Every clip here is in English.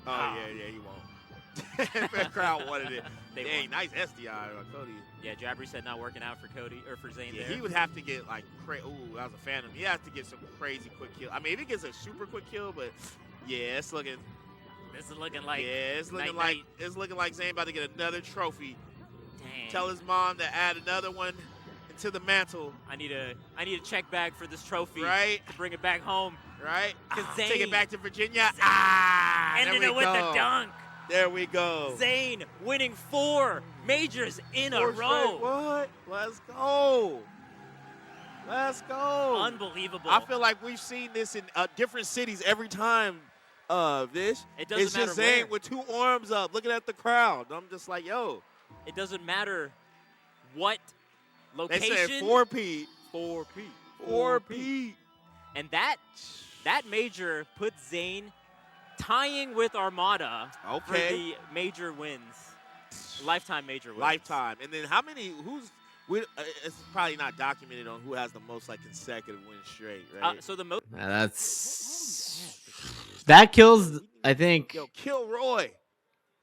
Yeah, he won't. The crowd wanted it. Dang, nice SDI on Cody. Yeah, Jabri said not working out for Cody or for Zain there. He would have to get like ooh, I was a fan of him. He has to get some crazy quick kill. I mean, if he gets a super quick kill, but yeah, it's looking. This is looking like. Yeah, it's looking like Zain about to get another trophy. Dang. Tell his mom to add another one into the mantle. I need a check bag for this trophy. Right. To bring it back home. Right. Zain, take it back to Virginia. Ending it with the dunk. There we go. Zain winning 4 majors in a row. What? Let's go. Let's go. Unbelievable. I feel like we've seen this in different cities every time. It's doesn't matter just Zain where. with 2 arms up, looking at the crowd. I'm just like, yo. It doesn't matter what location. They said 4-Peat. 4-Peat. 4-Peat. And that major put Zain tying with Armada for the major wins. Lifetime major wins. Lifetime. And then how many, it's probably not documented on who has the most like consecutive wins straight, right? So the most. That kills, I think. Yo, Kilroy.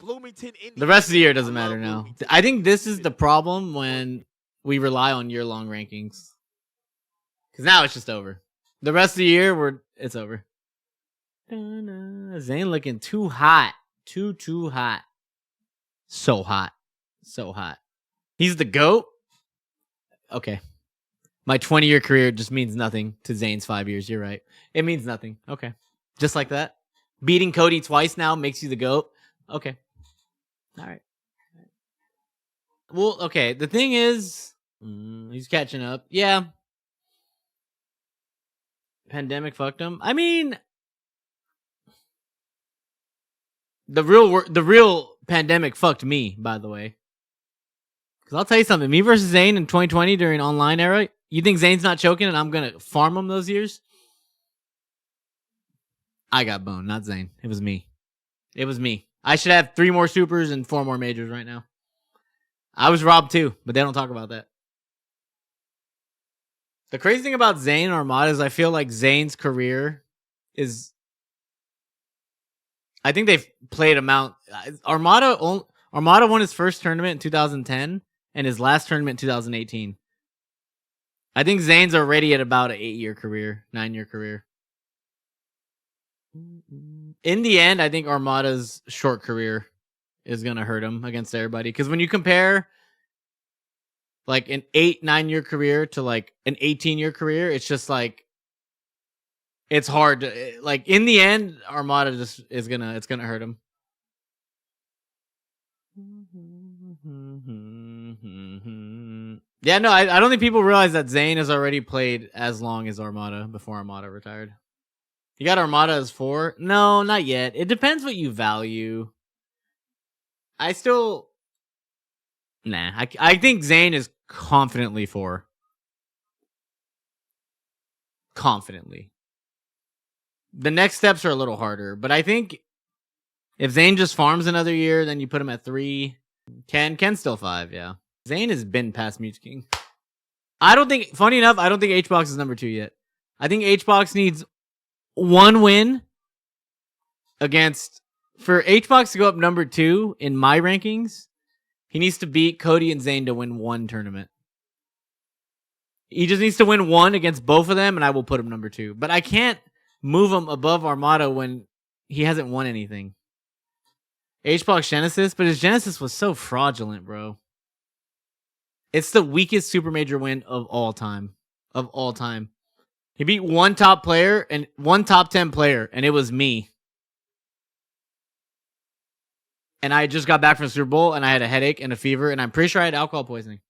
Bloomington, Indiana. The rest of the year doesn't matter now. I think this is the problem when we rely on year-long rankings. Because now it's just over. The rest of the year, it's over. Zain looking too hot. Too hot. So hot. So hot. He's the GOAT? Okay. My 20-year career just means nothing to Zain's 5 years. You're right. It means nothing. Okay. Just like that. Beating Cody twice now makes you the GOAT. Okay. All right. Well, okay. The thing is, he's catching up. Yeah. Pandemic fucked him. I mean, the real pandemic fucked me, by the way. Because I'll tell you something. Me versus Zain in 2020 during online era, you think Zain's not choking and I'm going to farm him those years? I got boned, not Zain. It was me. It was me. I should have 3 more supers and 4 more majors right now. I was robbed too, but they don't talk about that. The crazy thing about Zain and Armada is I feel like Zain's career is... I think they've played him out. Armada won his first tournament in 2010 and his last tournament in 2018. I think Zain's already at about an 8-year career, 9-year career. In the end, I think Armada's short career is going to hurt him against everybody. Because when you compare like an 8-9 year career to like an 18-year career, it's just like, it's hard to, like, in the end, Armada just it's going to hurt him. Yeah, no, I don't think people realize that Zain has already played as long as Armada before Armada retired. You got Armada as 4? No, not yet. It depends what you value. I still... Nah, I think Zain is confidently 4. Confidently. The next steps are a little harder, but I think if Zain just farms another year, then you put him at 3. Ken still 5, yeah. Zain has been past Mute King. Funny enough, I don't think HBOX is number 2 yet. I think HBOX needs 1 win for HBOX to go up number 2 in my rankings. He needs to beat Cody and Zain to win 1 tournament. He just needs to win 1 against both of them, and I will put him number 2. But I can't move him above Armada when he hasn't won anything. HBOX Genesis, but his Genesis was so fraudulent, bro. It's the weakest Super Major win of all time. Of all time. He beat 1 top player and 1 top 10 player, and it was me. And I just got back from the Super Bowl, and I had a headache and a fever, and I'm pretty sure I had alcohol poisoning.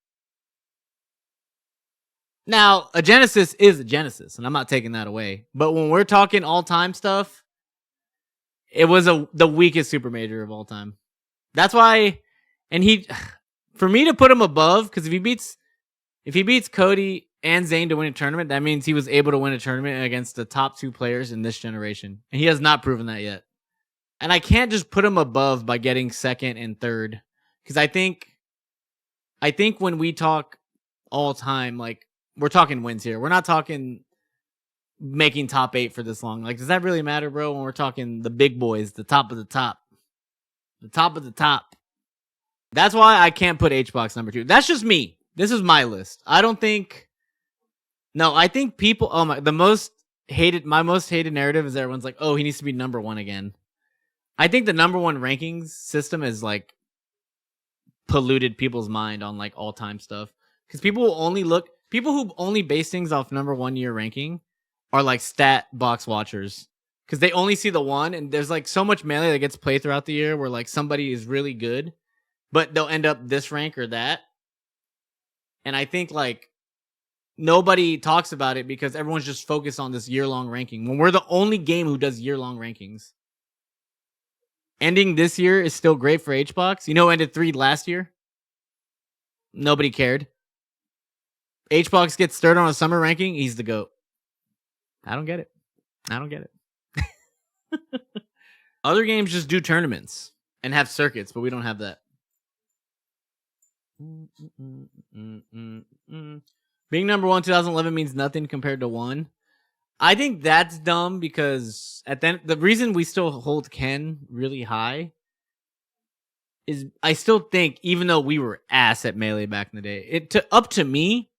Now, a Genesis is a Genesis, and I'm not taking that away. But when we're talking all-time stuff, it was the weakest Super Major of all time. That's why, and for me to put him above, because if he beats Cody and Zain to win a tournament, that means he was able to win a tournament against the top 2 players in this generation. And he has not proven that yet. And I can't just put him above by getting 2nd and 3rd. Because I think when we talk all time, like, we're talking wins here. We're not talking making top 8 for this long. Like, does that really matter, bro? When we're talking the big boys, the top of the top, the top of the top. That's why I can't put HBOX number 2. That's just me. This is my list. I don't think. No, I think people. Oh my, my most hated narrative is everyone's like, oh, he needs to be number 1 again. I think the number 1 rankings system is like polluted people's mind on like all time stuff because people who only base things off number 1 year ranking are like stat box watchers because they only see the one, and there's like so much Melee that gets played throughout the year where like somebody is really good, but they'll end up this rank or that. And I think like nobody talks about it because everyone's just focused on this year-long ranking when we're the only game who does year-long rankings. Ending this year is still great for HBOX. You know, ended 3 last year. Nobody cared. HBOX gets third on a summer ranking. He's the GOAT. I don't get it. Other games just do tournaments and have circuits, but we don't have that. Being number 1 2011 means nothing compared to 1. I think that's dumb because the reason we still hold Ken really high is I still think, even though we were ass at Melee back in the day, up to me,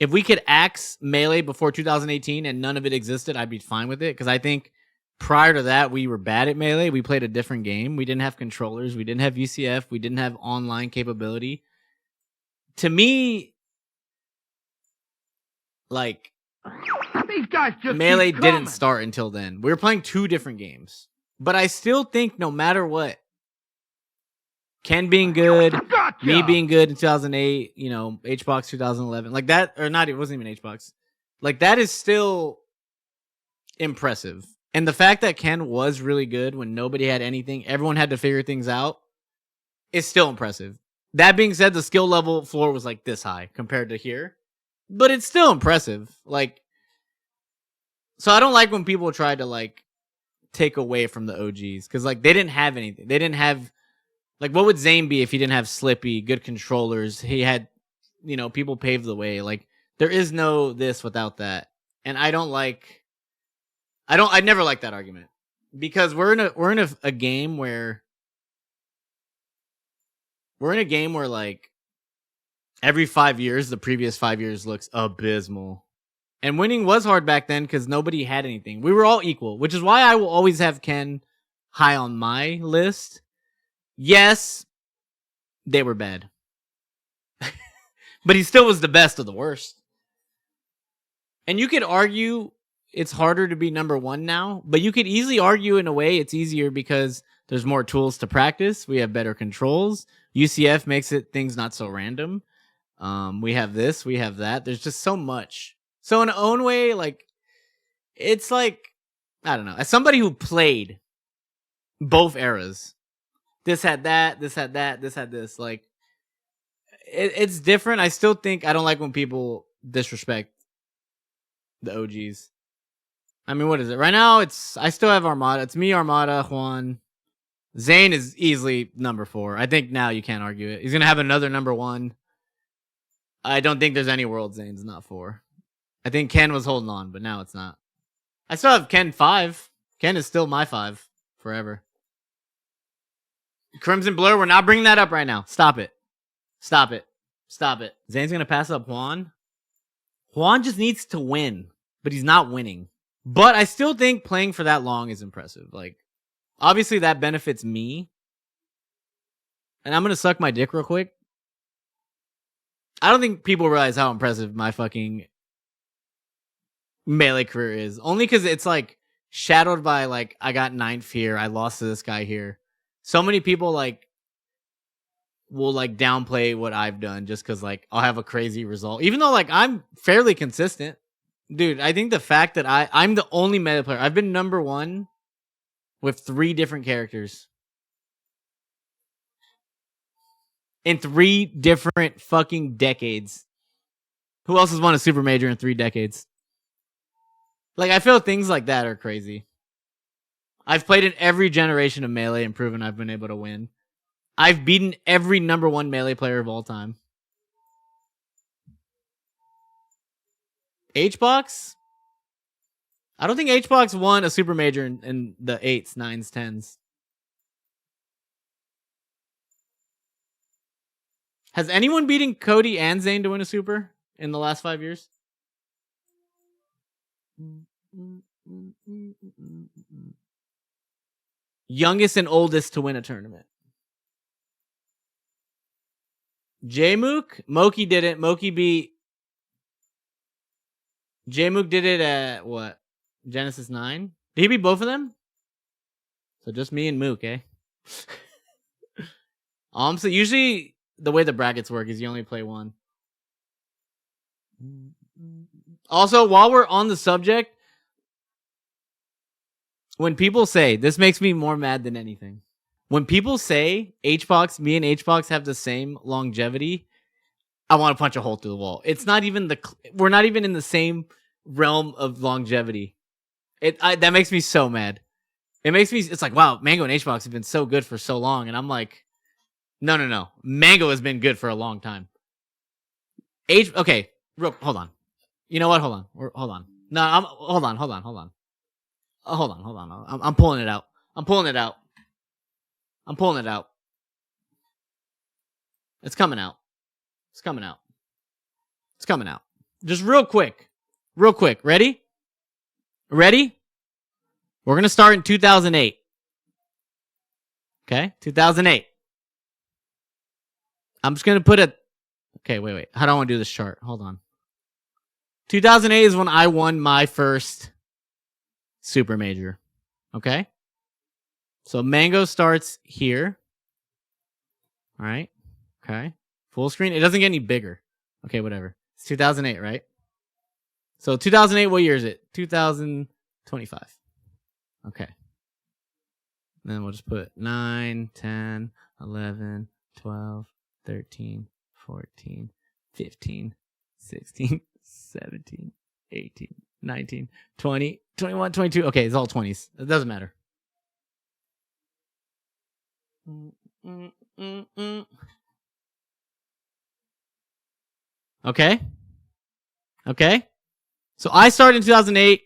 if we could axe Melee before 2018 and none of it existed, I'd be fine with it because I think prior to that, we were bad at Melee. We played a different game. We didn't have controllers. We didn't have UCF. We didn't have online capability. To me, like, these guys just Melee didn't start until then. We were playing 2 different games. But I still think no matter what, Ken being good, me being good in 2008, you know, HBOX 2011, like that, or not, it wasn't even HBOX. Like, that is still impressive. And the fact that Ken was really good when nobody had anything, everyone had to figure things out, is still impressive. That being said, the skill level floor was like this high compared to here. But it's still impressive. Like, so I don't like when people try to like take away from the OGs because like they didn't have anything. They didn't have, like, what would Zain be if he didn't have Slippi, good controllers? He had, you know, people paved the way. Like, there is no this without that. And I never like that argument because we're in a game where like every 5 years, the previous 5 years looks abysmal. And winning was hard back then because nobody had anything. We were all equal, which is why I will always have Ken high on my list. Yes, they were bad. But he still was the best of the worst. And you could argue it's harder to be number 1 now, but you could easily argue in a way it's easier because there's more tools to practice. We have better controls. UCF makes things not so random. We have this, we have that. There's just so much. So in a own way, like, it's like, I don't know. As somebody who played both eras, this had that, this had that, this had this. Like, it's different. I still think I don't like when people disrespect the OGs. I mean, what is it? Right now, I still have Armada. It's me, Armada, Juan. Zain is easily number 4. I think now you can't argue it. He's going to have another number 1. I don't think there's any world Zain's not 4. I think Ken was holding on, but now it's not. I still have Ken 5. Ken is still my 5 forever. Crimson Blur, we're not bringing that up right now. Stop it. Stop it. Stop it. Zain's going to pass up Juan. Juan just needs to win, but he's not winning. But I still think playing for that long is impressive. Like, obviously that benefits me. And I'm going to suck my dick real quick. I don't think people realize how impressive my fucking Melee career is. Only because it's like shadowed by like, I got 9th here. I lost to this guy here. So many people like will like downplay what I've done just because like I'll have a crazy result. Even though like I'm fairly consistent. Dude, I think the fact that I'm the only Melee player. I've been number 1 with 3 different characters. In 3 different fucking decades. Who else has won a super major in 3 decades? Like, I feel things like that are crazy. I've played in every generation of Melee and proven I've been able to win. I've beaten every number 1 Melee player of all time. HBOX? I don't think HBOX won a super major in the 8s, 9s, 10s. Has anyone beaten Cody and Zain to win a super in the last 5 years? Youngest and oldest to win a tournament. J-Mook? Moki didn't. Moki beat... J-Mook did it at, what? Genesis 9? Did he beat both of them? So just me and Mook, eh? So usually the way the brackets work is you only play one. Also, while we're on the subject, when people say, this makes me more mad than anything. When people say HBOX, me and HBOX have the same longevity, I want to punch a hole through the wall. It's not even we're not even in the same realm of longevity. That makes me so mad. It's like, wow, Mang0 and HBOX have been so good for so long. And I'm like, no. Mang0 has been good for a long time. Okay, hold on. You know what? Hold on. No, hold on. I'm pulling it out. It's coming out. Just real quick. Ready? We're going to start in 2008. Okay? 2008. I'm just going to put okay, wait. How do I want to do this chart? Hold on. 2008 is when I won my first super major. Okay? So Mang0 starts here. All right? Okay. Full screen. It doesn't get any bigger. Okay, whatever. It's 2008, right? So 2008, what year is it? 2025. Okay. Then we'll just put 9, 10, 11, 12, 13, 14, 15, 16, 17, 18, 19, 20, 21, 22. Okay, it's all 20s. It doesn't matter. Okay. So I started in 2008.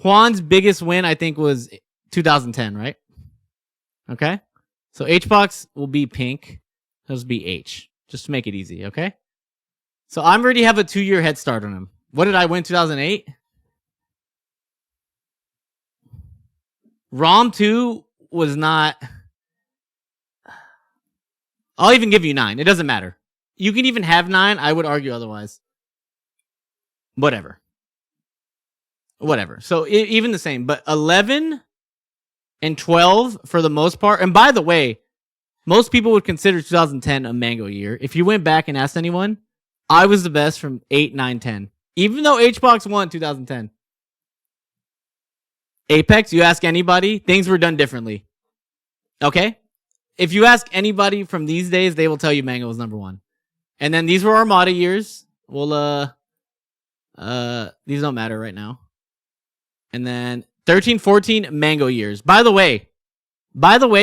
Juan's biggest win, I think, was 2010, right? Okay. So HBOX will be pink. Those will be H, just to make it easy, okay? So I already have a 2-year head start on him. What did I win 2008? ROM 2 was not... I'll even give you 9. It doesn't matter. You can even have 9. I would argue otherwise. Whatever. So even the same. But 11 and 12 for the most part. And by the way, most people would consider 2010 a Mang0 year. If you went back and asked anyone, I was the best from 8, 9, 10. Even though HBOX won 2010. Apex, you ask anybody, things were done differently. Okay? If you ask anybody from these days, they will tell you Mang0 was number 1. And then these were Armada years. Well, these don't matter right now. And then 13, 14 Mang0 years. By the way,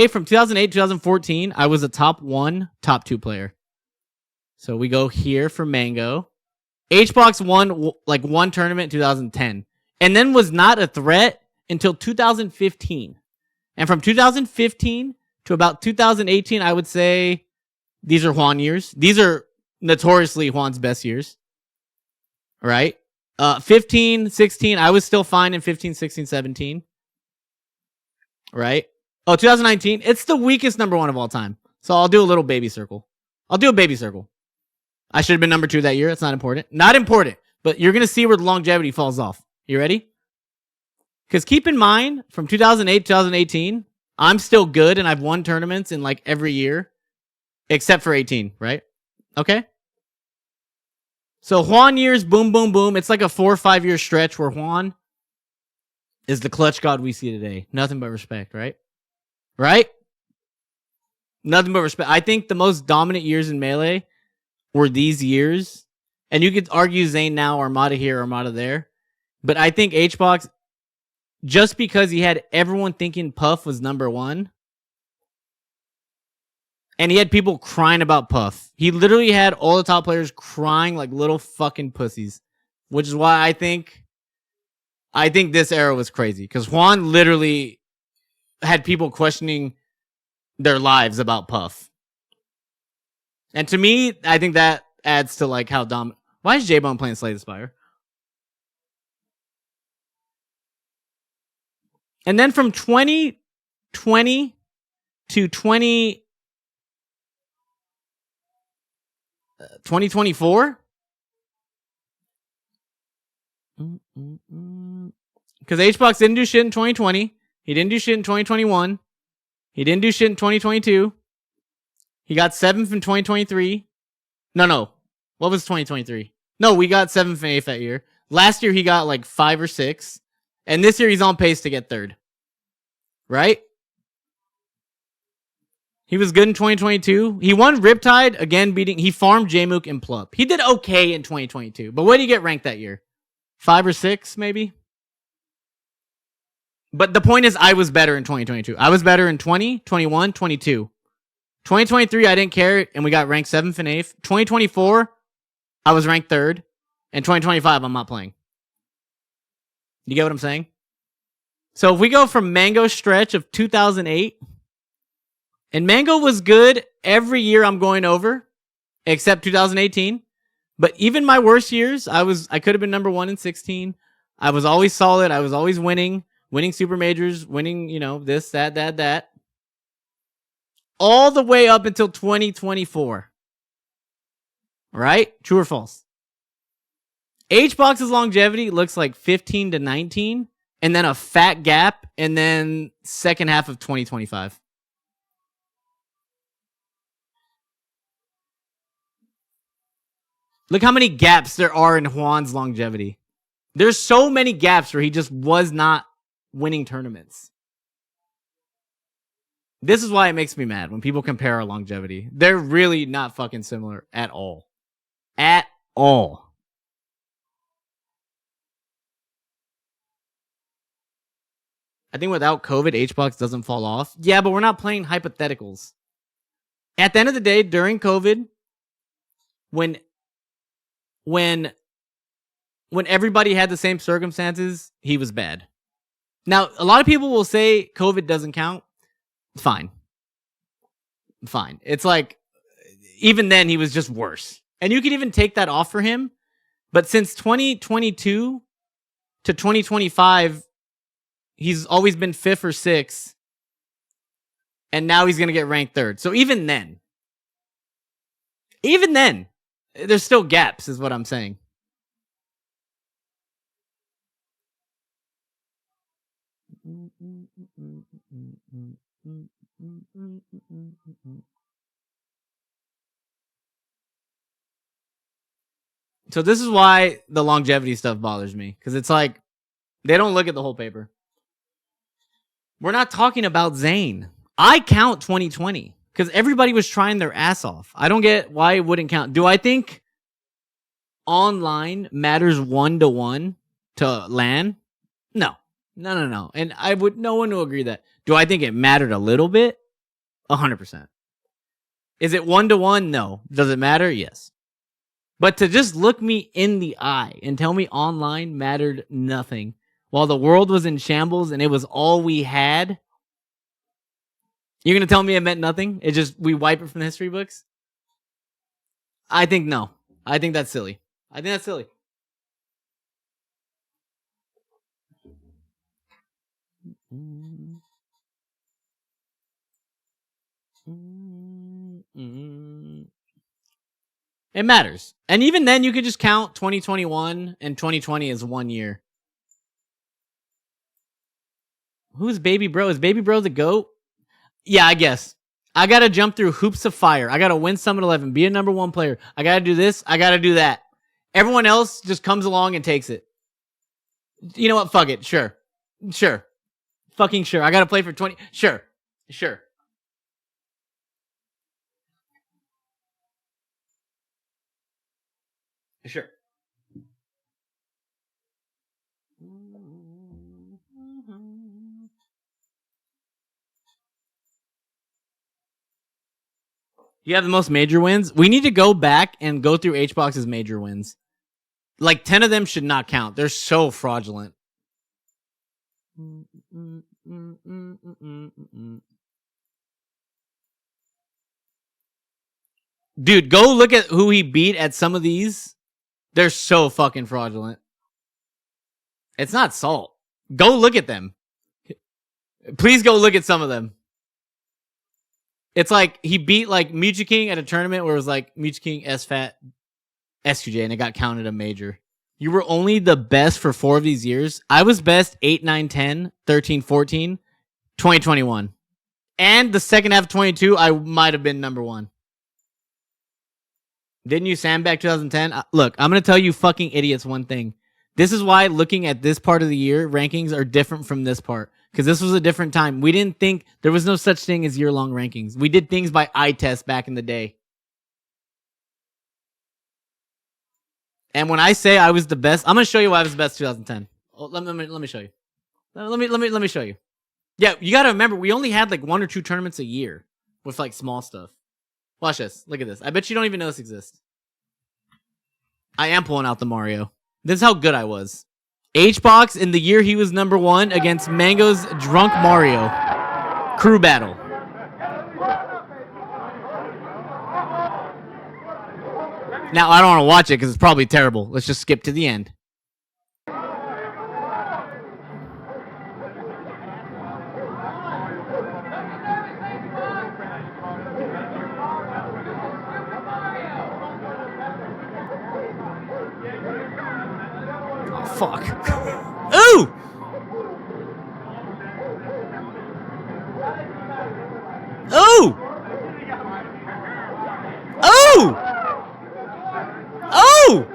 from 2008 to 2014, I was a top 1, top 2 player. So we go here for Mang0. HBOX won like one tournament in 2010. And then was not a threat until 2015. And from 2015 to about 2018, I would say these are Juan years. These are notoriously Juan's best years. Right? 15, 16, I was still fine in 15, 16, 17. Right? Oh, 2019, it's the weakest number 1 of all time. So I'll do a little baby circle. I'll do a baby circle. I should have been number 2 that year. That's not important. Not important. But you're going to see where the longevity falls off. You ready? Because keep in mind, from 2008 to 2018, I'm still good and I've won tournaments in like every year. Except for 18, right? Okay? So Juan years, boom, boom, boom. It's like a 4 or 5 year stretch where Juan is the clutch god we see today. Nothing but respect, right? Right? Nothing but respect. I think the most dominant years in Melee were these years. And you could argue Zain now, Armada here, Armada there. But I think HBOX, just because he had everyone thinking Puff was number 1, and he had people crying about Puff. He literally had all the top players crying like little fucking pussies. Which is why I think I think this era was crazy because Juan literally had people questioning their lives about Puff. And to me, I think that adds to like how dominant. Why is J-Bone playing Slay the Spire? And then from 2020 to 2024? Because HBOX didn't do shit in 2020. He didn't do shit in 2021. He didn't do shit in 2022. He got 7th in 2023. No. What was 2023? No, we got 7th and 8th that year. Last year, he got like 5 or 6. And this year, he's on pace to get 3rd. Right? He was good in 2022. He won Riptide, again he farmed Jmook and Plup. He did okay in 2022. But what did he get ranked that year? 5 or 6, maybe? But the point is, I was better in 2022. I was better in 20, 21, 22. 2023, I didn't care, and we got ranked 7th and 8th. 2024, I was ranked 3rd. And 2025, I'm not playing. You get what I'm saying? So if we go from Mang0 stretch of 2008, and Mang0 was good every year I'm going over, except 2018. But even my worst years, I could have been number 1 in 16. I was always solid. I was always winning super majors, winning, this, that. All the way up until 2024. Right? True or false? HBOX's longevity looks like 15 to 19, and then a fat gap, and then second half of 2025. Look how many gaps there are in Juan's longevity. There's so many gaps where he just was not winning tournaments. This is why it makes me mad when people compare our longevity. They're really not fucking similar at all. At all. I think without COVID, HBOX doesn't fall off. Yeah, but we're not playing hypotheticals. At the end of the day, during COVID, when everybody had the same circumstances, he was bad. Now, a lot of people will say COVID doesn't count. Fine. It's like, even then, he was just worse. And you could even take that off for him. But since 2022 to 2025, he's always been 5th or 6th. And now he's going to get ranked 3rd. So even then, there's still gaps, is what I'm saying. So this is why the longevity stuff bothers me. Because it's like, they don't look at the whole paper. We're not talking about Zain. I count 2020. Because everybody was trying their ass off. I don't get why it wouldn't count. Do I think online matters 1-to-1 to LAN? No. And no one will agree that. Do I think it mattered a little bit? 100%. Is it 1-to-1? No. Does it matter? Yes. But to just look me in the eye and tell me online mattered nothing while the world was in shambles and it was all we had, you're going to tell me it meant nothing? It just, we wipe it from the history books? I think no. I think that's silly. It matters. And even then, you could just count 2021 and 2020 as 1 year. Who's Baby Bro? Is Baby Bro the GOAT? Yeah, I guess. I got to jump through hoops of fire. I got to win Summit 11, be a number 1 player. I got to do this. I got to do that. Everyone else just comes along and takes it. You know what? Fuck it. Sure. Fucking sure. I got to play for 20. Sure. Sure. You have the most major wins? We need to go back and go through HBOX's major wins. Like 10 of them should not count. They're so fraudulent. Dude, go look at who he beat at some of these. They're so fucking fraudulent. It's not Salt. Go look at them. Please go look at some of them. It's like he beat like Mucha King at a tournament where it was like Mucha King, SFAT, SQJ, and it got counted a major. You were only the best for 4 of these years. I was best 8, 9, 10, 13, 14, 2021. And the second half of 22, I might have been number 1. Didn't you sandbag 2010? Look, I'm going to tell you fucking idiots one thing. This is why looking at this part of the year, rankings are different from this part. Because this was a different time. We didn't think, there was no such thing as year-long rankings. We did things by eye test back in the day. And when I say I was the best, I'm going to show you why I was the best 2010. Oh, let me show you. Let me show you. Yeah, you got to remember, we only had like 1 or 2 tournaments a year with like small stuff. Watch this. Look at this. I bet you don't even know this exists. I am pulling out the Mario. This is how good I was. HBOX in the year he was number 1 against Mang0's Drunk Mario. Crew battle. Now, I don't want to watch it because it's probably terrible. Let's just skip to the end. Fuck. Ooh! Ooh! Ooh! Ooh!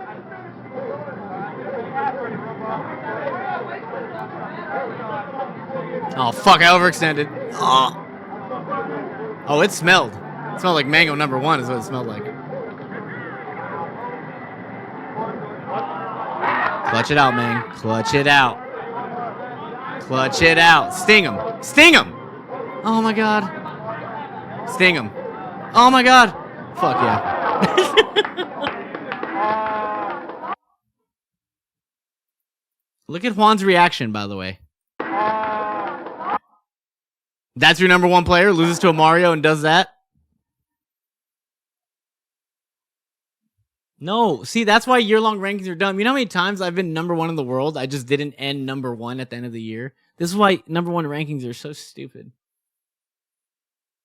Oh, fuck, I overextended. Oh, it smelled. It smelled like Mang0 number 1 is what it smelled like. Clutch it out, man. Clutch it out. Clutch it out. Sting him. Sting him. Oh, my God. Sting him. Oh, my God. Fuck yeah. Look at Juan's reaction, by the way. That's your number 1 player, loses to a Mario and does that? No, see, that's why year-long rankings are dumb. You know how many times I've been number 1 in the world? I just didn't end number 1 at the end of the year. This is why number 1 rankings are so stupid.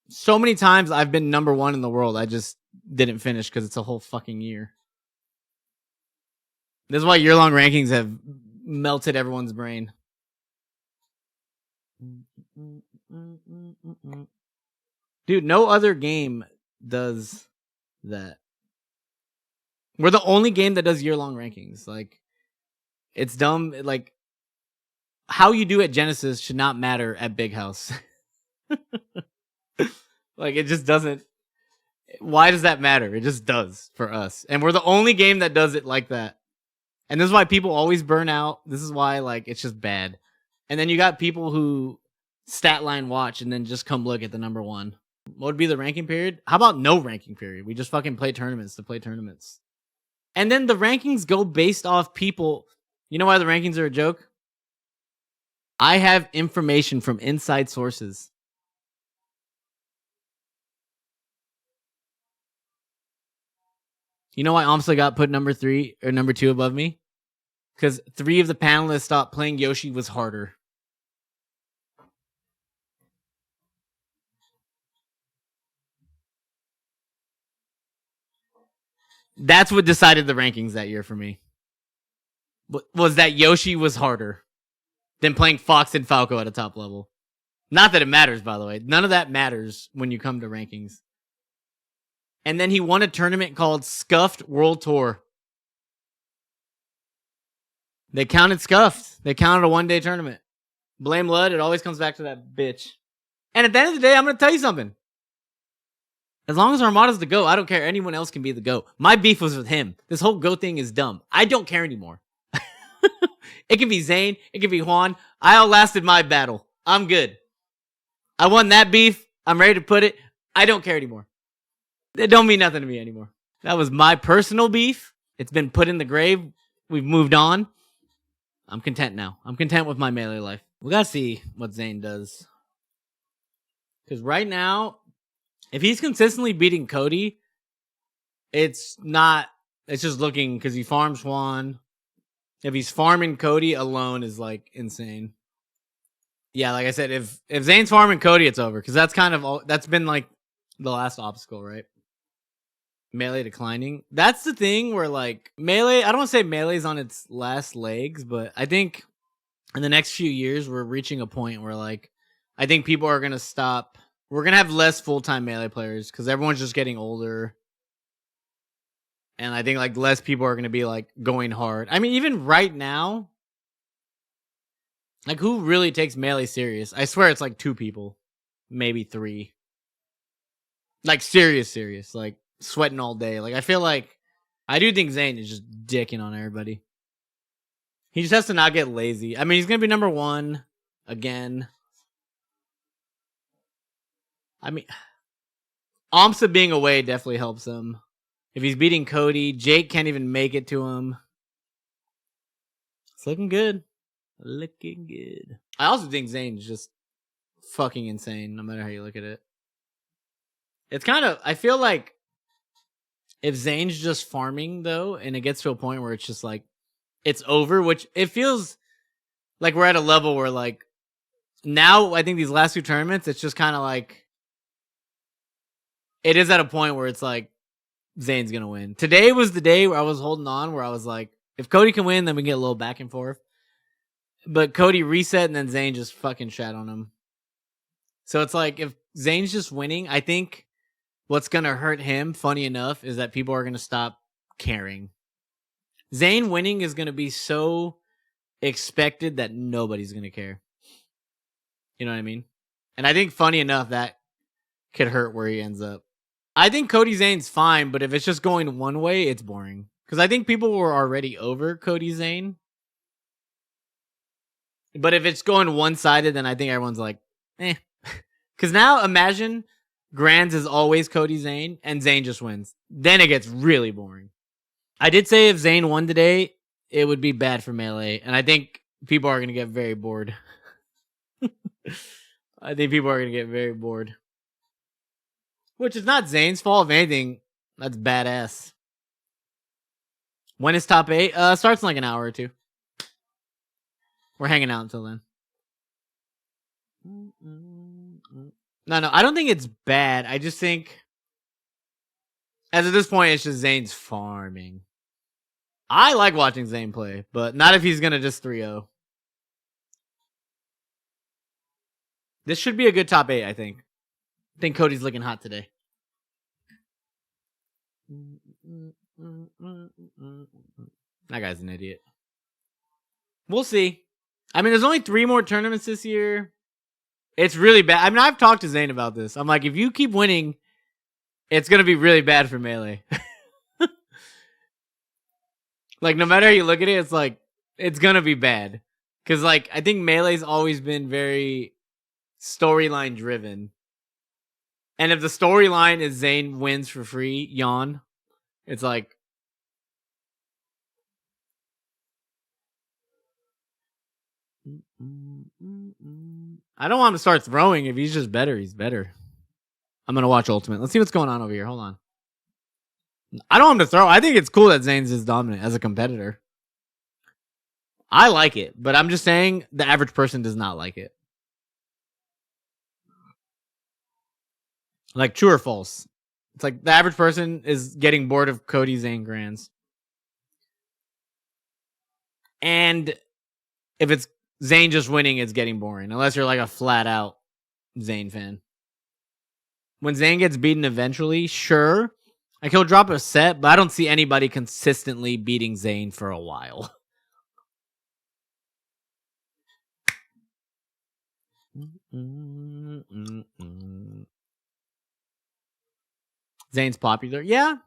So many times I've been number 1 in the world. I just didn't finish because it's a whole fucking year. This is why year-long rankings have melted everyone's brain. Dude, no other game does that. We're the only game that does year-long rankings. Like, it's dumb. Like, how you do at Genesis should not matter at Big House. Like, it just doesn't. Why does that matter? It just does for us. And we're the only game that does it like that. And this is why people always burn out. This is why, like, it's just bad. And then you got people who stat line watch and then just come look at the number 1. What would be the ranking period? How about no ranking period? We just fucking play tournaments to play tournaments. And then the rankings go based off people. You know why the rankings are a joke? I have information from inside sources. You know why AMSA got put number 3 or number 2 above me? Because 3 of the panelists thought playing Yoshi was harder. That's what decided the rankings that year for me. Was that Yoshi was harder than playing Fox and Falco at a top level. Not that it matters, by the way. None of that matters when you come to rankings. And then he won a tournament called Scuffed World Tour. They counted Scuffed. They counted a 1-day tournament. Blame Lud. It always comes back to that bitch. And at the end of the day, I'm going to tell you something. As long as Armada's the GOAT, I don't care. Anyone else can be the GOAT. My beef was with him. This whole GOAT thing is dumb. I don't care anymore. It can be Zain. It can be Juan. I outlasted my battle. I'm good. I won that beef. I'm ready to put it. I don't care anymore. It don't mean nothing to me anymore. That was my personal beef. It's been put in the grave. We've moved on. I'm content now. I'm content with my Melee life. We gotta see what Zain does. Because right now, if he's consistently beating Cody, it's just looking because he farms Juan. If he's farming Cody alone is like insane. Yeah, like I said, if Zain's farming Cody, it's over. Because that's kind of that's been like the last obstacle, right? Melee declining. That's the thing where like Melee, I don't want to say Melee's on its last legs, but I think in the next few years we're reaching a point where like I think people are gonna stop. We're gonna have less full-time Melee players because everyone's just getting older. And I think like less people are gonna be like going hard. I mean, even right now, like who really takes Melee serious? I swear it's like 2 people. Maybe 3. Like serious. Like sweating all day. Like I feel like I do think Zain is just dicking on everybody. He just has to not get lazy. I mean, he's gonna be number 1 again. I mean, AMSA being away definitely helps him. If he's beating Cody, Jake can't even make it to him. It's looking good. Looking good. I also think Zain's just fucking insane, no matter how you look at it. It's kind of, I feel like if Zain's just farming though, and it gets to a point where it's just like, it's over, which it feels like we're at a level where like, now I think these last 2 tournaments, it's just kind of like, it is at a point where it's like, Zain's gonna win. Today was the day where I was holding on, where I was like, if Cody can win, then we get a little back and forth. But Cody reset, and then Zain just fucking shat on him. So it's like, if Zain's just winning, I think what's gonna hurt him, funny enough, is that people are gonna stop caring. Zain winning is gonna be so expected that nobody's gonna care. You know what I mean? And I think, funny enough, that could hurt where he ends up. I think Cody Zain's fine, but if it's just going one way, it's boring. Because I think people were already over Cody Zain. But if it's going one-sided, then I think everyone's like, eh. Because now, imagine Grands is always Cody Zain, and Zain just wins. Then it gets really boring. I did say if Zain won today, it would be bad for Melee. And I think people are going to get very bored. I think people are going to get very bored. Which is not Zain's fault. If anything, that's badass. When is top 8? Starts in like an hour or 2. We're hanging out until then. No, I don't think it's bad. I just think, as of this point, it's just Zain's farming. I like watching Zain play, but not if he's going to just 3-0. This should be a good top 8, I think. I think Cody's looking hot today. That guy's an idiot. We'll see. I mean, there's only 3 more tournaments this year. It's really bad. I mean, I've talked to Zain about this. I'm like, if you keep winning, it's going to be really bad for Melee. Like, no matter how you look at it, it's like, it's going to be bad. Because, like, I think Melee's always been very storyline driven. And if the storyline is Zain wins for free, yawn, it's like, I don't want him to start throwing. If he's just better, he's better. I'm going to watch Ultimate. Let's see what's going on over here. Hold on. I don't want him to throw. I think it's cool that Zain's is dominant as a competitor. I like it, but I'm just saying the average person does not like it. Like, true or false? It's like the average person is getting bored of Cody Zain Grands. And if it's Zain just winning, it's getting boring. Unless you're like a flat out Zain fan. When Zain gets beaten eventually, sure. Like, he'll drop a set, but I don't see anybody consistently beating Zain for a while. Zain's popular. Yeah.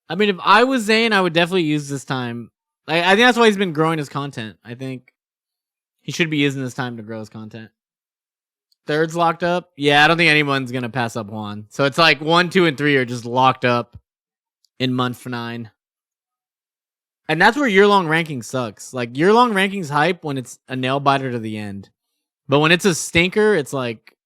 I mean, if I was Zain, I would definitely use this time. I think that's why he's been growing his content. I think he should be using this time to grow his content. Third's locked up. Yeah, I don't think anyone's going to pass up Juan. So it's like 1, 2, and 3 are just locked up in month 9. And that's where year-long ranking sucks. Like, year-long ranking's hype when it's a nail-biter to the end. But when it's a stinker, it's like...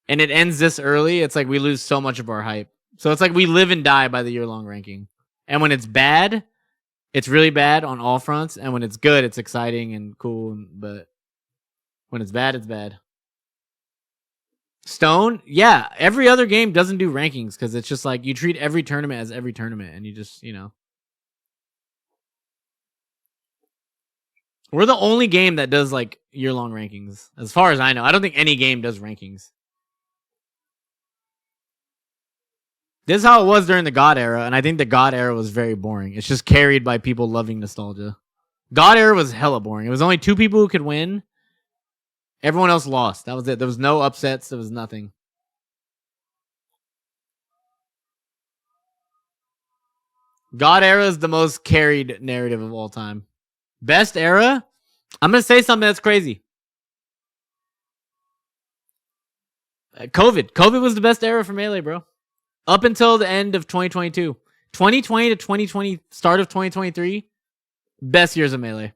And it ends this early, it's like we lose so much of our hype. So it's like we live and die by the year-long ranking. And when it's bad, it's really bad on all fronts. And when it's good, it's exciting and cool. But when it's bad, it's bad. Stone, yeah. Every other game doesn't do rankings because it's just like you treat every tournament as every tournament. And you just, you know. We're the only game that does like year-long rankings. As far as I know. I don't think any game does rankings. This is how it was during the God era, and I think the God era was very boring. It's just carried by people loving nostalgia. God era was hella boring. It was only 2 people who could win. Everyone else lost. That was it. There was no upsets. There was nothing. God era is the most carried narrative of all time. Best era? I'm going to say something that's crazy. COVID. COVID was the best era for Melee, bro. Up until the end of 2022. 2020 to 2020, start of 2023, best years of Melee.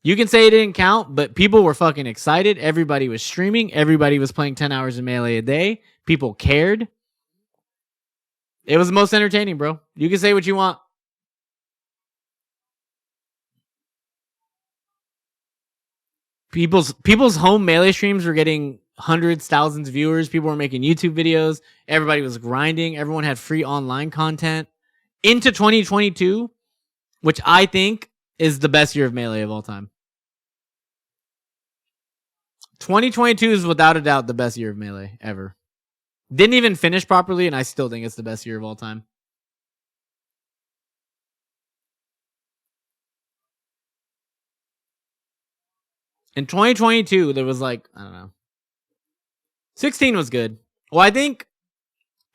You can say it didn't count, but people were fucking excited. Everybody was streaming. Everybody was playing 10 hours of Melee a day. People cared. It was the most entertaining, bro. You can say what you want. People's home Melee streams were getting hundreds, thousands of viewers. People were making YouTube videos. Everybody was grinding. Everyone had free online content. Into 2022, which I think is the best year of Melee of all time. 2022 is without a doubt the best year of Melee ever. Didn't even finish properly, and I still think it's the best year of all time. In 2022, there was like, I don't know. 16 was good. Well, I think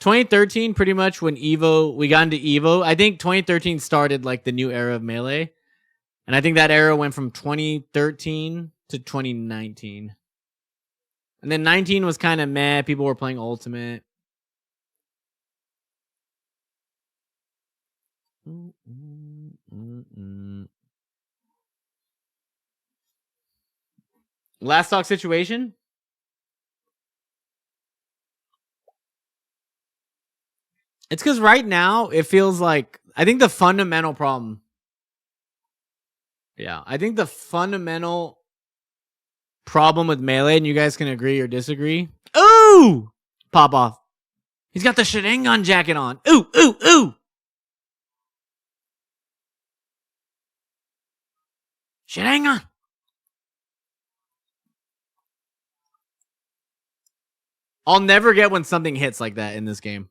2013, pretty much when we got into Evo, I think 2013 started like the new era of Melee. And I think that era went from 2013 to 2019. And then 19 was kind of meh. People were playing Ultimate. Last talk situation? It's because right now it feels like I think the fundamental problem. Yeah, I think the fundamental problem with Melee, and you guys can agree or disagree. Ooh! Pop off. He's got the Sharingan jacket on. Ooh, ooh, ooh! Sharingan! I'll never get when something hits like that in this game.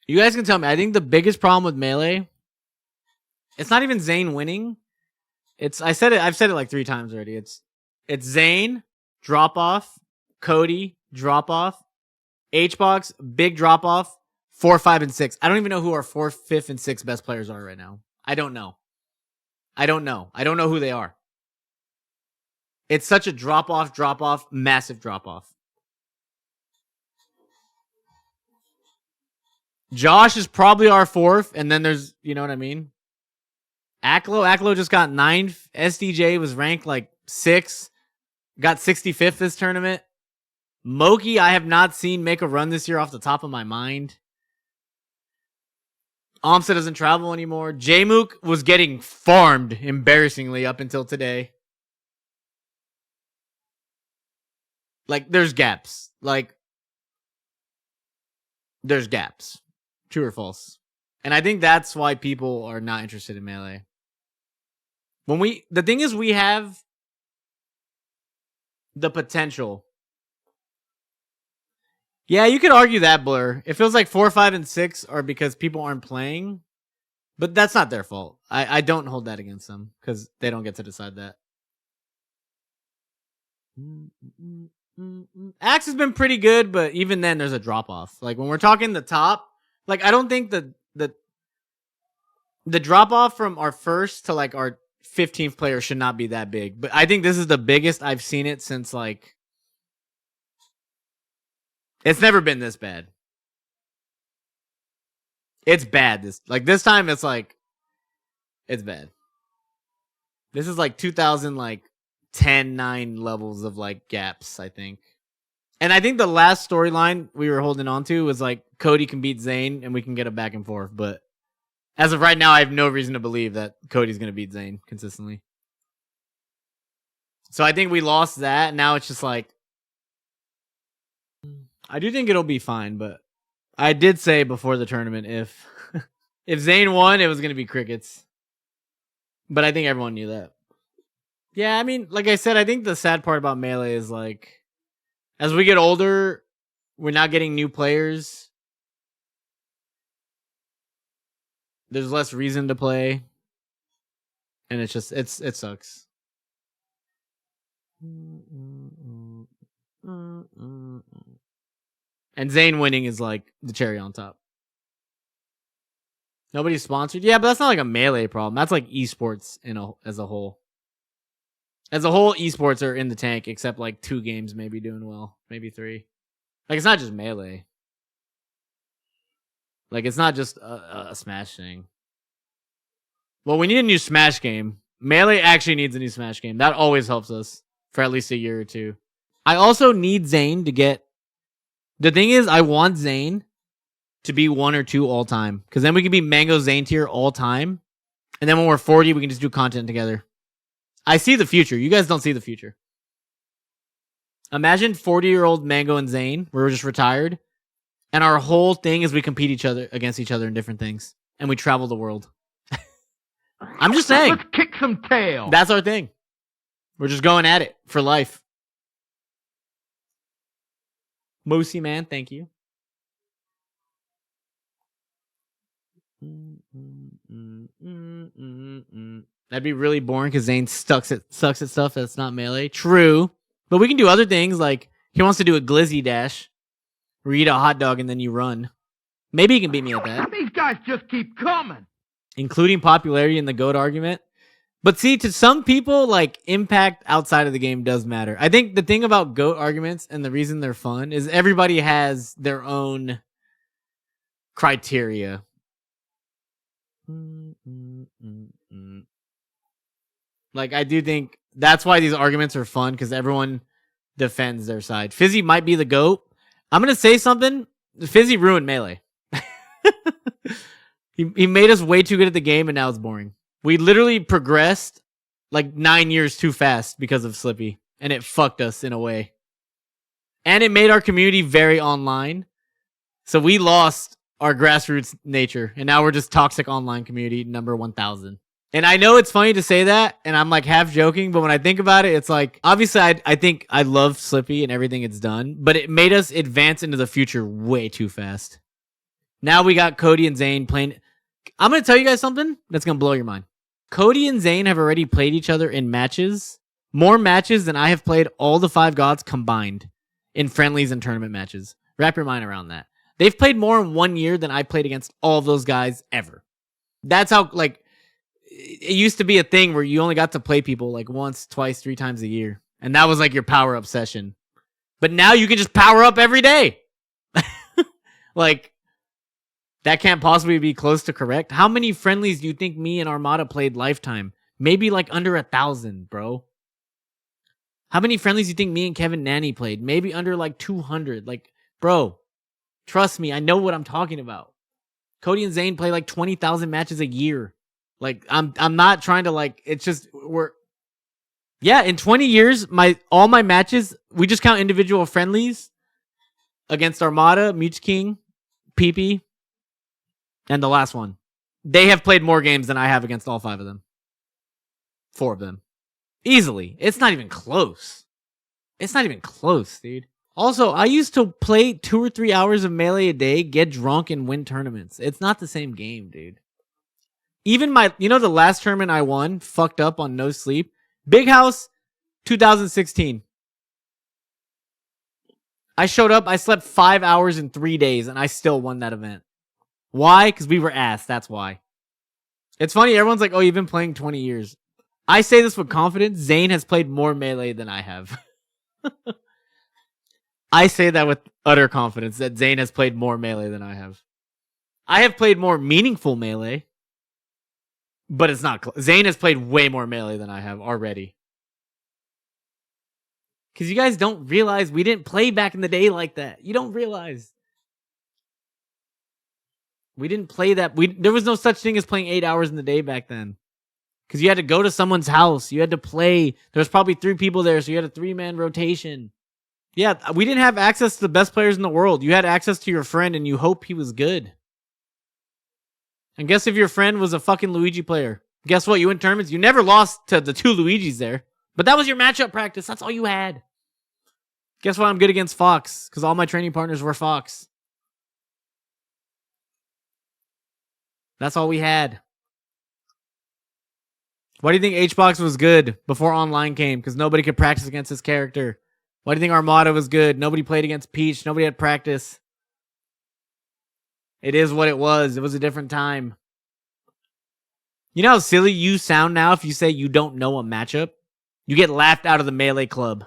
You guys can tell me. I think the biggest problem with Melee, it's not even Zain winning. I've said it like 3 times already. It's Zain, drop off, Cody, drop off, HBOX, big drop off, 4, 5, and 6. I don't even know who our 4th, 5th, and 6th best players are right now. I don't know. I don't know who they are. It's such a drop off, massive drop off. Josh is probably our 4th, and then there's, you know what I mean? Aklo just got 9th. SDJ was ranked like 6th. Got 65th this tournament. Moki, I have not seen make a run this year off the top of my mind. AMSA doesn't travel anymore. Jmook was getting farmed embarrassingly up until today. Like, there's gaps. There's gaps. True or false? And I think that's why people are not interested in Melee. The thing is, we have the potential. Yeah, you could argue that, Blur. It feels like 4, 5, and 6 are because people aren't playing. But that's not their fault. I don't hold that against them because they don't get to decide that. Axe has been pretty good, but even then there's a drop-off. Like, when we're talking the top, like, I don't think the drop-off from our 1st to, like, our 15th player should not be that big. But I think this is the biggest I've seen it since, like... It's never been this bad. It's bad. This time it's like it's bad. This is like 2010-9 levels of like gaps, I think. And I think the last storyline we were holding on to was like Cody can beat Zain and we can get a back and forth. But as of right now, I have no reason to believe that Cody's going to beat Zain consistently. So I think we lost that. Now it's just like, I do think it'll be fine. But I did say before the tournament, if Zain won, it was going to be crickets. But I think everyone knew that. Yeah, I mean, like I said, I think the sad part about Melee is like, as we get older, we're not getting new players. There's less reason to play. And it's just, it sucks. And Zain winning is like the cherry on top. Nobody's sponsored? Yeah, but that's not like a Melee problem. That's like esports as a whole. As a whole, esports are in the tank, except like 2 games maybe doing well. Maybe 3. Like, it's not just Melee. Like, it's not just a Smash thing. Well, we need a new Smash game. Melee actually needs a new Smash game. That always helps us for at least a year or 2. I also need Zain to get... The thing is, I want Zain to be 1 or 2 all time. Because then we can be Mang0 Zain tier all time. And then when we're 40, we can just do content together. I see the future. You guys don't see the future. Imagine 40-year-old Mang0 and Zain. We're just retired. And our whole thing is we compete against each other in different things. And we travel the world. I'm just saying. Let's kick some tail. That's our thing. We're just going at it for life. Moosey man, thank you. That'd be really boring because Zain sucks at stuff that's not Melee. True. But we can do other things, like he wants to do a glizzy dash where you eat a hot dog and then you run. Maybe he can beat me at that. These guys just keep coming. Including popularity in the GOAT argument. But see, to some people, like, impact outside of the game does matter. I think the thing about GOAT arguments and the reason they're fun is everybody has their own criteria. Like, I do think that's why these arguments are fun, because everyone defends their side. Fizzy might be the GOAT. I'm going to say something. Fizzy ruined Melee. He made us way too good at the game, and now it's boring. We literally progressed like 9 years too fast because of Slippi, and it fucked us in a way. And it made our community very online. So we lost our grassroots nature, and now we're just toxic online community number 1000. And I know it's funny to say that, and I'm like half joking, but when I think about it, it's like, obviously I think I love Slippi and everything it's done, but it made us advance into the future way too fast. Now we got Cody and Zain playing. I'm going to tell you guys something that's going to blow your mind. Cody and Zain have already played each other in matches, more matches than I have played all the 5 gods combined in friendlies and tournament matches. Wrap your mind around that. They've played more in 1 year than I played against all of those guys ever. That's how, like, it used to be a thing where you only got to play people like once, twice, 3 times a year. And that was like your power up session. But now you can just power up every day. Like, that can't possibly be close to correct. How many friendlies do you think me and Armada played lifetime? Maybe like under 1,000, bro. How many friendlies do you think me and Kevin Nanny played? Maybe under like 200. Like, bro, trust me, I know what I'm talking about. Cody and Zain play like 20,000 matches a year. Like, I'm not trying to, like, it's just, yeah, in 20 years, all my matches, we just count individual friendlies against Armada, Mutes King, PP, and the last one. They have played more games than I have against all 5 of them. 4 of them. Easily. It's not even close. It's not even close, dude. Also, I used to play 2 or 3 hours of Melee a day, get drunk, and win tournaments. It's not the same game, dude. Even the last tournament I won, fucked up on no sleep. Big House, 2016. I showed up, I slept 5 hours in 3 days, and I still won that event. Why? Because we were ass, that's why. It's funny, everyone's like, oh, you've been playing 20 years. I say this with confidence, Zain has played more Melee than I have. I say that with utter confidence, that Zain has played more Melee than I have. I have played more meaningful Melee, but it's not. Zain has played way more Melee than I have already. Because you guys don't realize we didn't play back in the day like that. You don't realize. We didn't play that. There was no such thing as playing 8 hours in the day back then. Because you had to go to someone's house. You had to play. There was probably 3 people there, so you had a 3-man rotation. Yeah, we didn't have access to the best players in the world. You had access to your friend, and you hope he was good. And guess if your friend was a fucking Luigi player. Guess what? You win tournaments. You never lost to the 2 Luigis there. But that was your matchup practice. That's all you had. Guess why I'm good against Fox? Because all my training partners were Fox. That's all we had. Why do you think HBOX was good before online came? Because nobody could practice against his character. Why do you think Armada was good? Nobody played against Peach. Nobody had practice. It is what it was. It was a different time. You know how silly you sound now if you say you don't know a matchup? You get laughed out of the Melee club.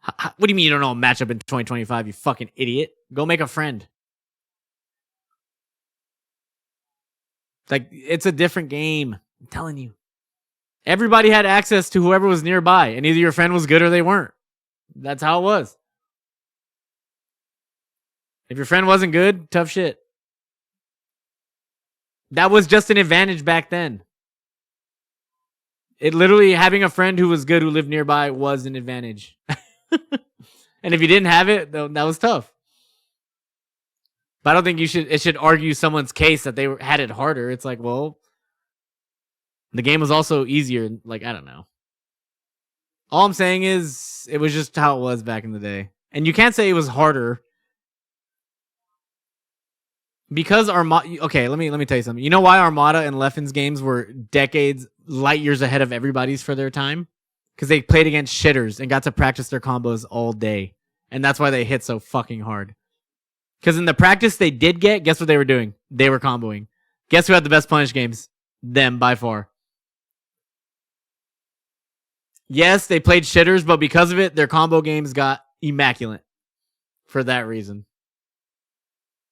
What do you mean you don't know a matchup in 2025, you fucking idiot? Go make a friend. Like, it's a different game. I'm telling you. Everybody had access to whoever was nearby, and either your friend was good or they weren't. That's how it was. If your friend wasn't good, tough shit. That was just an advantage back then. It literally, having a friend who was good who lived nearby was an advantage. And if you didn't have it, that was tough. But I don't think it should argue someone's case that they had it harder. It's like, well, the game was also easier. Like, I don't know. All I'm saying is it was just how it was back in the day. And you can't say it was harder. Because Armada... Okay, let me tell you something. You know why Armada and Leffen's games were decades, light years ahead of everybody's for their time? Because they played against shitters and got to practice their combos all day. And that's why they hit so fucking hard. Because in the practice they did get, guess what they were doing? They were comboing. Guess who had the best punish games? Them, by far. Yes, they played shitters, but because of it, their combo games got immaculate. For that reason.